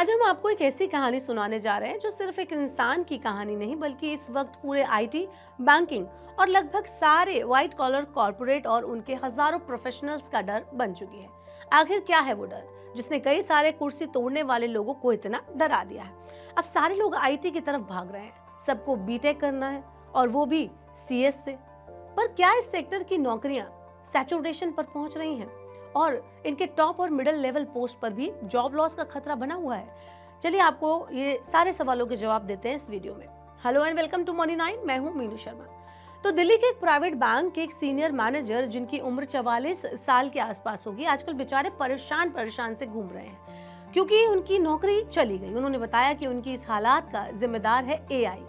आज हम आपको एक ऐसी कहानी सुनाने जा रहे हैं जो सिर्फ एक इंसान की कहानी नहीं बल्कि इस वक्त पूरे आईटी, बैंकिंग और लगभग सारे व्हाइट कॉलर कॉर्पोरेट और उनके हजारों प्रोफेशनल्स का डर बन चुकी है। आखिर क्या है वो डर जिसने कई सारे कुर्सी तोड़ने वाले लोगों को इतना डरा दिया है? अब सारे लोग आईटी की तरफ भाग रहे हैं, सबको बीटेक करना है और वो भी सीएस से। पर क्या इस सेक्टर की नौकरियां सैचुरेशन पर पहुंच रही हैं और इनके टॉप और मिडिल लेवल पोस्ट पर भी जॉब लॉस का खतरा बना हुआ है? चलिए आपको ये सारे सवालों के जवाब देते हैं इस वीडियो में। Hello and welcome to money 9, मैं हूं मीनू शर्मा। तो दिल्ली के एक प्राइवेट बैंक के एक सीनियर मैनेजर जिनकी उम्र 44 साल के आसपास होगी, आजकल बेचारे परेशान से घूम रहे हैं क्योंकि उनकी नौकरी चली गई। उन्होंने बताया कि उनकी इस हालात का जिम्मेदार है एआई,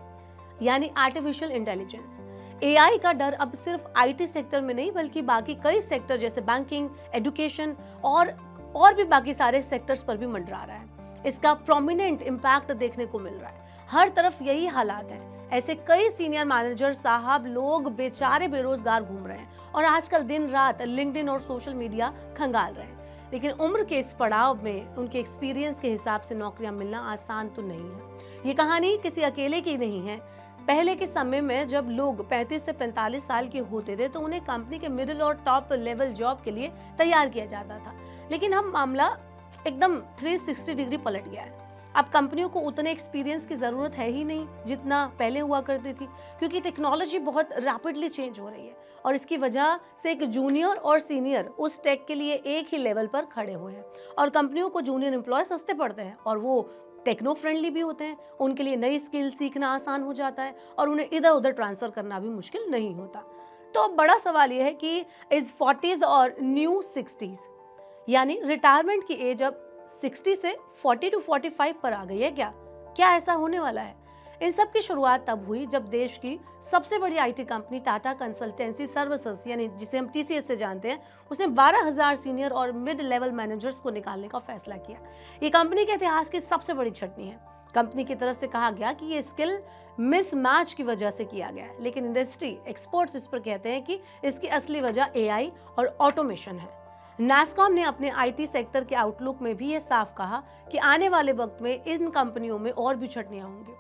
यानी आर्टिफिशियल इंटेलिजेंस। एआई का डर अब सिर्फ आईटी सेक्टर में नहीं बल्कि बाकी कई सेक्टर जैसे बैंकिंग, एजुकेशन और भी बाकी सारे सेक्टर्स पर भी मंडरा रहा है। इसका प्रोमिनेंट इम्पैक्ट देखने को मिल रहा है, हर तरफ यही हालात है। ऐसे कई सीनियर मैनेजर साहब लोग बेचारे बेरोजगार घूम रहे हैं और आजकल दिन रात लिंक्डइन और सोशल मीडिया खंगाल रहे हैं। लेकिन उम्र के इस पड़ाव में उनके एक्सपीरियंस के हिसाब से नौकरियां मिलना आसान तो नहीं है। ये कहानी किसी अकेले की नहीं है। पहले के समय में जब लोग 35 से 45 साल के होते थे तो उन्हें कंपनी के मिडिल और टॉप लेवल जॉब के लिए तैयार किया जाता था। लेकिन अब मामला एकदम 360 डिग्री पलट गया है। अब कंपनियों को उतने एक्सपीरियंस की जरूरत है ही नहीं जितना पहले हुआ करती थी, क्योंकि टेक्नोलॉजी बहुत रैपिडली चेंज हो रही है और इसकी वजह से एक जूनियर और सीनियर उस टेक के लिए एक ही लेवल पर खड़े हुए हैं। और कंपनियों को जूनियर एम्प्लॉय सस्ते पड़ते हैं और वो टेक्नो फ्रेंडली भी होते हैं। उनके लिए नई स्किल सीखना आसान हो जाता है और उन्हें इधर उधर ट्रांसफर करना भी मुश्किल नहीं होता। तो अब बड़ा सवाल यह है कि इस 40s और न्यू 60s यानी रिटायरमेंट की एज अब 60 से 40 to 45 पर आ गई है। क्या ऐसा होने वाला है? इन सब की शुरुआत तब हुई जब देश की सबसे बड़ी IT company Tata consultancy services यानी जिसे हम टीसीएस से जानते हैं, उसने 12,000 सीनियर और मिड लेवल मैनेजर्स को निकालने का फैसला किया। ये कंपनी के इतिहास की सबसे बड़ी छटनी है। कंपनी की तरफ से कहा गया कि ये स्किल मिसमैच की वजह से किया गया है, लेकिन इंडस्ट्री एक्सपर्ट्स इस पर कहते हैं कि इसकी असली वजह एआई और ऑटोमेशन है। नैस्कॉम ने अपने आईटी सेक्टर के आउटलुक में भी ये साफ कहा कि आने वाले वक्त में इन कंपनियों में और भी छटनियां होंगी।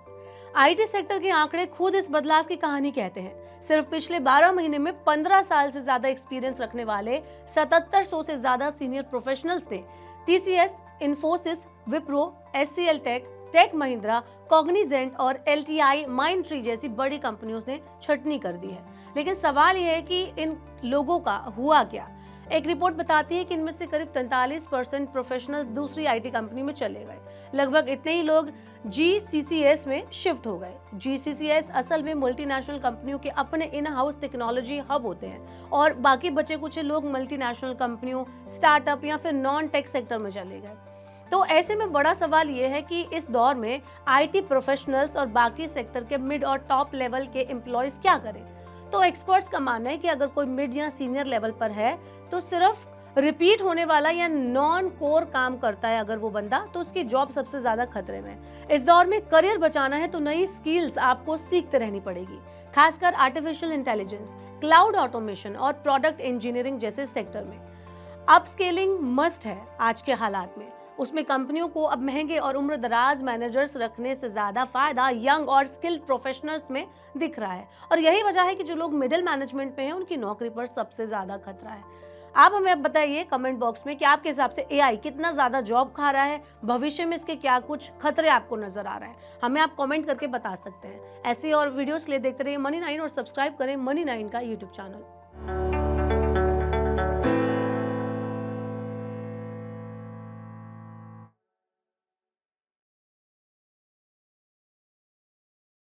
आईटी सेक्टर के आंकड़े खुद इस बदलाव की कहानी कहते हैं। सिर्फ पिछले 12 महीने में 15 साल से ज्यादा एक्सपीरियंस रखने वाले 7700 से ज्यादा सीनियर प्रोफेशनल्स ने TCS, Infosys, Wipro, HCL tech Mahindra, Cognizant और एलटीआई, माइंडट्री जैसी बड़ी कंपनियों ने छटनी कर दी है। लेकिन सवाल यह है कि इन लोगों का हुआ क्या? एक रिपोर्ट बताती है कि इनमें से करीब 43% प्रोफेशनल्स दूसरी आईटी कंपनी में चले गए। लगभग इतने ही लोग जीसीसीएस में शिफ्ट हो गए। जीसीसीएस असल में मल्टीनेशनल कंपनियों के अपने इन हाउस टेक्नोलॉजी हब होते हैं और बाकी बचे कुछ लोग मल्टीनेशनल कंपनियों, स्टार्टअप या फिर नॉन टेक सेक्टर में चले गए। तो ऐसे में बड़ा सवाल यह है कि इस दौर में आईटी प्रोफेशनल्स और बाकी सेक्टर के मिड और टॉप लेवल के एम्प्लॉयज क्या करें? तो एक्सपर्ट्स का मानना है कि अगर कोई मिड या सीनियर लेवल पर है तो सिर्फ रिपीट होने वाला या नॉन कोर काम करता है अगर वो बंदा, तो उसकी जॉब सबसे ज्यादा खतरे में है। इस दौर में करियर बचाना है तो नई स्किल्स आपको सीखते रहनी पड़ेगी, खासकर आर्टिफिशियल इंटेलिजेंस, क्लाउड ऑटोमेशन और प्रोडक्ट इंजीनियरिंग जैसे सेक्टर में। अपस्केलिंग मस्ट है आज के हालात में। उसमें कंपनियों को अब महंगे और उम्र दराज मैनेजर्स रखने से ज्यादा फायदा यंग और स्किल्ड प्रोफेशनल्स में दिख रहा है और यही वजह है कि जो लोग मिडिल मैनेजमेंट में हैं उनकी नौकरी पर सबसे ज्यादा खतरा है। आप हमें बताइए कमेंट बॉक्स में कि आपके हिसाब से एआई कितना ज्यादा जॉब खा रहा है, भविष्य में इसके क्या कुछ खतरे आपको नजर आ रहे हैं, हमें आप कमेंट करके बता सकते हैं। ऐसे और वीडियोस के लिए देखते रहिए मनी 9 और सब्सक्राइब करें मनी 9 का यूट्यूब चैनल।